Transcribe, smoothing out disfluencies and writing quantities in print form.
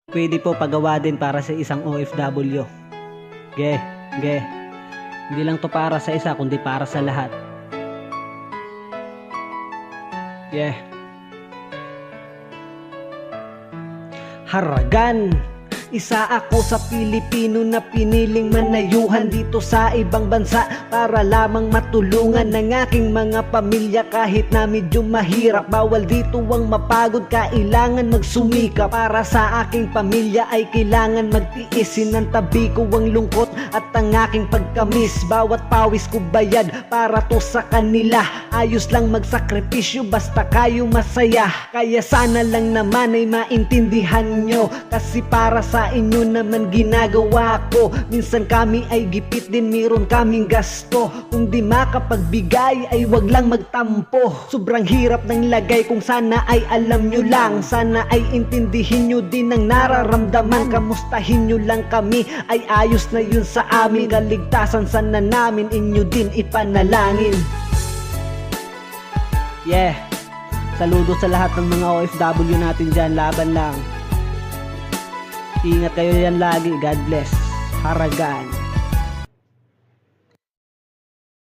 Pwede po pagawa din para sa isang OFW. Ge. Hindi lang to para sa isa, kundi para sa lahat. Haragan. Isa ako sa Pilipino na piniling manayuhan dito sa ibang bansa para lamang matulungan ng aking mga pamilya kahit na medyo mahirap. Bawal dito ang mapagod, kailangan magsumika. Para sa aking pamilya ay kailangan magtiis. Sinantabi ko ang lungkot at ang aking pagkamis. Bawat pawis ko bayad para to sa kanila. Ayos lang magsakripisyo basta kayo masaya. Kaya sana lang naman ay maintindihan nyo, kasi para sa inyo naman ginagawa ko. Minsan kami ay gipit din, meron kaming gasto. Kung di makapagbigay ay wag lang magtampo. Sobrang hirap ng lagay, kung sana ay alam nyo lang. Sana ay intindihin nyo din ang nararamdaman. Kamustahin nyo lang kami, ay ayos na yun sa amin. Kaligtasan sana namin inyo din ipanalangin. Saludo sa lahat ng mga OFW natin dyan. Laban lang. Ingat kayo yan lagi. God bless. Haragan.